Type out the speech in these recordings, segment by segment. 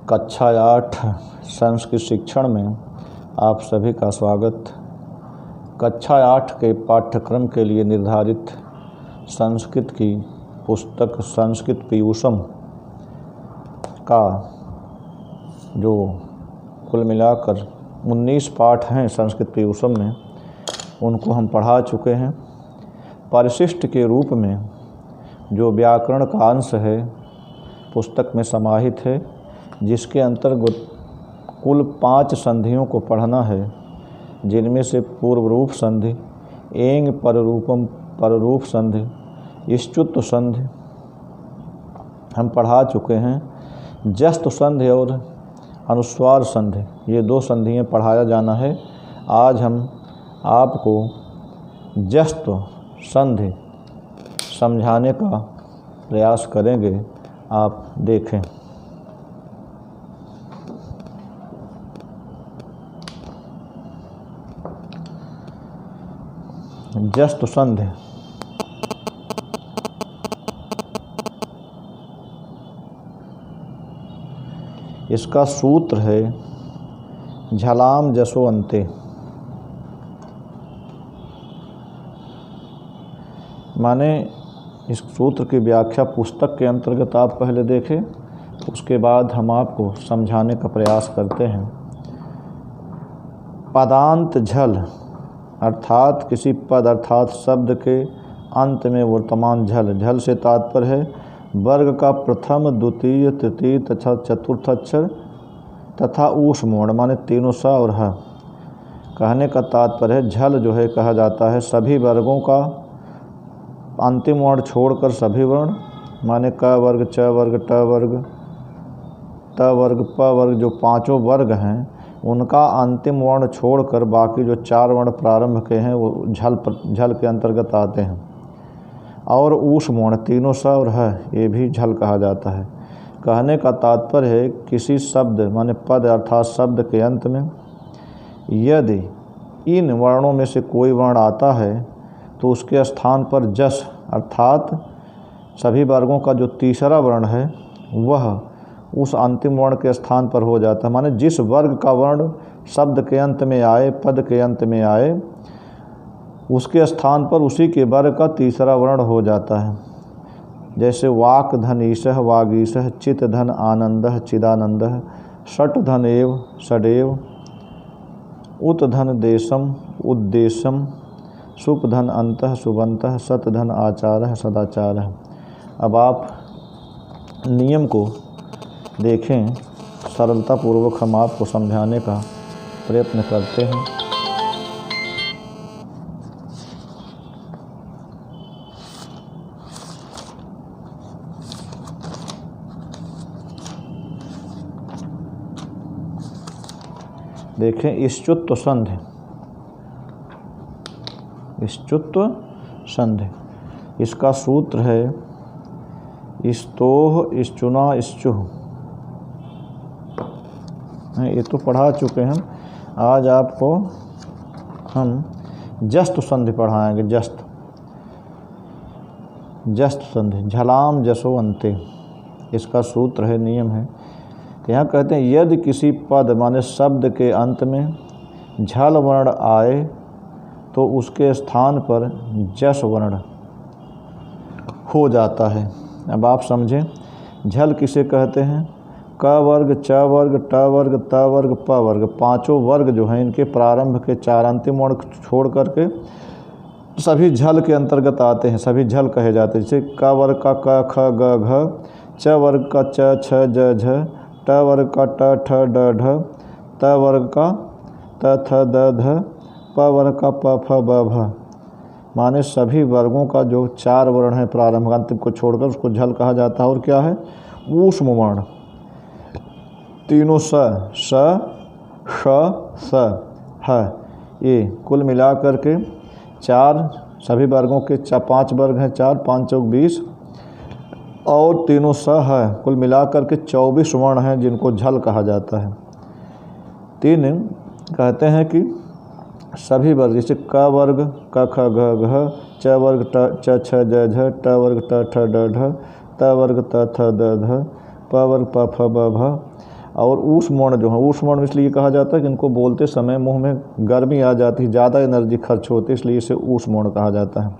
कक्षा 8 संस्कृत शिक्षण में आप सभी का स्वागत। कक्षा 8 के पाठ्यक्रम के लिए निर्धारित संस्कृत की पुस्तक संस्कृत पीयूषम का जो कुल मिलाकर 19 पाठ हैं संस्कृत पीयूषम में, उनको हम पढ़ा चुके हैं। परिशिष्ट के रूप में जो व्याकरण का अंश है पुस्तक में समाहित है, जिसके अंतर्गत कुल 5 संधियों को पढ़ना है, जिनमें से पूर्व रूप संधि, एंग पररूपम पररूप संधि, स्तुत्व संधि हम पढ़ा चुके हैं। जस्त संधि और अनुस्वार संधि, ये 2 संधियाँ पढ़ाया जाना है। आज हम आपको जस्त संधि समझाने का प्रयास करेंगे। आप देखें। जस्त संधि इसका सूत्र है झलाम जसो अन्ते। माने इस सूत्र की व्याख्या पुस्तक के अंतर्गत आप पहले देखें, उसके बाद हम आपको समझाने का प्रयास करते हैं। पदांत झल अर्थात किसी पद अर्थात शब्द के अंत में वर्तमान झल, झल से तात्पर्य है वर्ग का प्रथम, द्वितीय, तृतीय तथा चतुर्थ अक्षर तथा ऊष्मोण माने तीनों सा और ह। कहने का तात्पर्य है झल जो है कहा जाता है सभी वर्गों का अंतिम वर्ण छोड़कर सभी वर्ण, माने क वर्ग, च वर्ग, ट वर्ग, त वर्ग, प वर्ग, जो 5 वर्ग हैं उनका अंतिम वर्ण छोड़कर बाकी जो 4 वर्ण प्रारंभ के हैं वो झल के अंतर्गत आते हैं। और ऊष्मोण तीनों स और ह, ये भी झल कहा जाता है। कहने का तात्पर्य है किसी शब्द माने पद अर्थात शब्द के अंत में यदि इन वर्णों में से कोई वर्ण आता है तो उसके स्थान पर जस अर्थात सभी वर्गों का जो तीसरा वर्ण है वह उस अंतिम वर्ण के स्थान पर हो जाता है। माने जिस वर्ग का वर्ण शब्द के अंत में आए, पद के अंत में आए, उसके स्थान पर उसी के वर्ग का तीसरा वर्ण हो जाता है। जैसे वाक धन ईशः वागीशः, चित धन आनंदः चिदानंदः, षट धन एव षडेव, उत धन देशम उद्देशम, सुप धन अंतः सुबंतः, सत धन आचारः सदाचारः। अब आप नियम को देखें, सरलतापूर्वक हम आपको समझाने का प्रयत्न करते हैं। देखें स्तुत्व संधि, स्तुत्व संधि इसका सूत्र है स्तोह स्तुना स्तुह। ये तो पढ़ा चुके हैं। आज आपको हम जस्त संधि पढ़ाएंगे। जस्त संधि झलाम जसो अन्ते, इसका सूत्र है, नियम है। यहाँ कहते हैं यदि किसी पद माने शब्द के अंत में झल वर्ण आए तो उसके स्थान पर जस वर्ण हो जाता है। अब आप समझें झल किसे कहते हैं। क वर्ग, च वर्ग, ट वर्ग, त वर्ग, प वर्ग, 5 वर्ग जो हैं इनके प्रारंभ के 4 अंतिम वर्ण छोड़ करके सभी झल के अंतर्गत आते हैं, सभी झल कहे जाते हैं। जैसे क वर्ग का क ख ग घ, च वर्ग का च छ ज झ, ट वर्ग का ट ठ ड ढ, त वर्ग का त थ द ध, प वर्ग का प फ ब भ। माने सभी वर्गों का जो 4 वर्ण है प्रारंभ अंतिम को छोड़कर उसको झल कहा जाता है। और क्या है ऊष्म वर्ण, तीनों स, श, स, ह, ये कुल मिलाकर के 4 सभी वर्गों के 5 वर्ग हैं, 4 5 चौक 20 और तीनों स है, कुल मिलाकर के 24 वर्ण हैं जिनको झल कहा जाता है। 3 कहते हैं कि सभी वर्ग जैसे क वर्ग क ख ग घ, च वर्ग च छ ज झ, ट वर्ग ट ठ ड ढ, त वर्ग त थ द ध, प वर्ग प फ ब भ और ऊष्मवर्ण जो है, ऊष्मवर्ण इसलिए कहा जाता है कि इनको बोलते समय मुंह में गर्मी आ जाती है, ज़्यादा एनर्जी खर्च होती है, इसलिए इसे ऊष्मवर्ण कहा जाता है।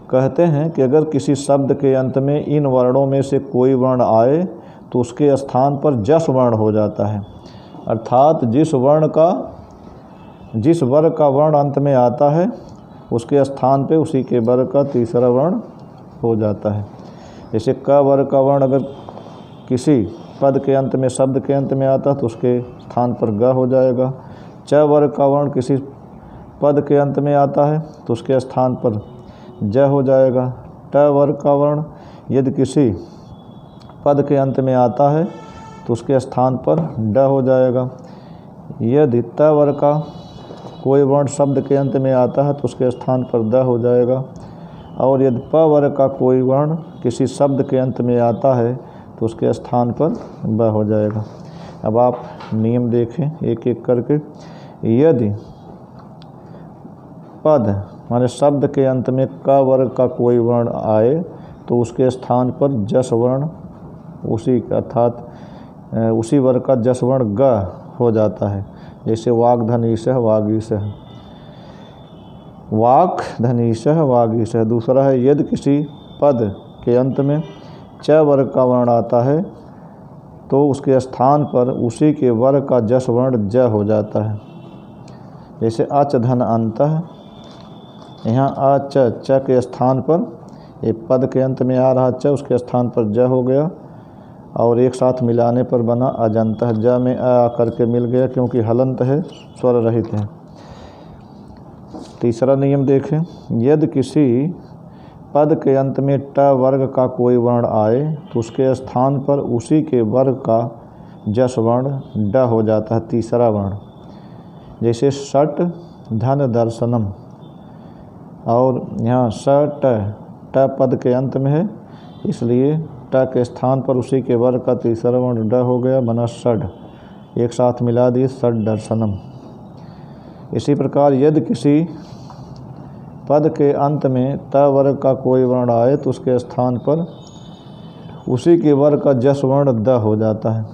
कहते हैं कि अगर किसी शब्द के अंत में इन वर्णों में से कोई वर्ण आए तो उसके स्थान पर जस वर्ण हो जाता है, अर्थात जिस वर्ग का वर्ण अंत में आता है उसके स्थान पे उसी के वर्ग का तीसरा वर्ण हो जाता है। जैसे क वर्ग का वर्ण अगर किसी पद के अंत में, शब्द के अंत में आता है तो उसके स्थान पर ग हो जाएगा। च वर्ग का वर्ण किसी पद के अंत में आता है तो उसके स्थान पर ज हो जाएगा। ट वर्ग का वर्ण यदि किसी पद के अंत में आता है तो उसके स्थान पर ड हो जाएगा। यदि त वर्ग का कोई वर्ण शब्द के अंत में आता है तो उसके स्थान पर द हो जाएगा। और यदि प वर्ग का कोई वर्ण किसी शब्द के अंत में आता है तो उसके स्थान पर ब हो जाएगा। अब आप नियम देखें एक एक करके। यदि पद माने शब्द के अंत में क वर्ग का कोई वर्ण आए तो उसके स्थान पर जस वर्ण उसी वर्ग का जस वर्ण ग हो जाता है। जैसे वाग्धनीशः वागीशः, वाक्धनीशः वागीशः। दूसरा है यदि किसी पद के अंत में च वर्ग का वर्ण आता है तो उसके स्थान पर उसी के वर्ग का जस वर्ण ज हो जाता है। जैसे अच धन अंतः, यहाँ अच च के स्थान पर एक पद के अंत में आ रहा च, उसके स्थान पर ज हो गया और एक साथ मिलाने पर बना अजंतः। ज में अ आकर के मिल गया क्योंकि हलंत है, स्वर रहित है। तीसरा नियम देखें। यदि किसी पद के अंत में ट वर्ग का कोई वर्ण आए तो उसके स्थान पर उसी के वर्ग का जस वर्ण ड हो जाता है, तीसरा वर्ण। जैसे षट धन दर्शनम, और यहाँ षट ट पद के अंत में है इसलिए ट के स्थान पर उसी के वर्ग का तीसरा वर्ण ड हो गया, बना षड। एक साथ मिला दिए षड दर्शनम। इसी प्रकार यदि किसी पद के अंत में त वर्ग का कोई वर्ण आए तो उसके स्थान पर उसी के वर्ग का जस वर्ण द हो जाता है।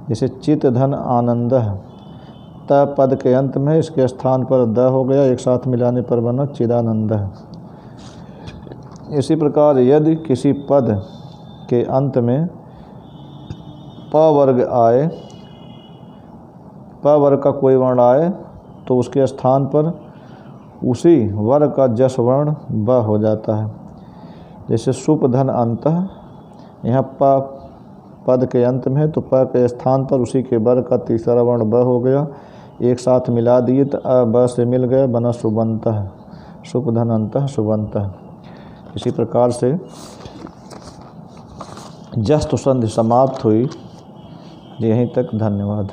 जैसे चित धन आनंदः, त पद के अंत में इसके स्थान पर द हो गया, एक साथ मिलाने पर बना चिदानंदः। इसी प्रकार यदि किसी पद के अंत में प वर्ग का कोई वर्ण आए तो उसके स्थान पर उसी वर्ग का जस वर्ण ब हो जाता है। जैसे सुप धन अंतः, यहाँ प पद के अंत में है तो प के स्थान पर उसी के वर्ग का तीसरा वर्ण ब हो गया, एक साथ मिला दिए तो अ ब से मिल गया, बना सुबंतः। सुप धन अंतः सुबंतः। इसी प्रकार से जस्तु संधि समाप्त हुई। यहीं तक, धन्यवाद।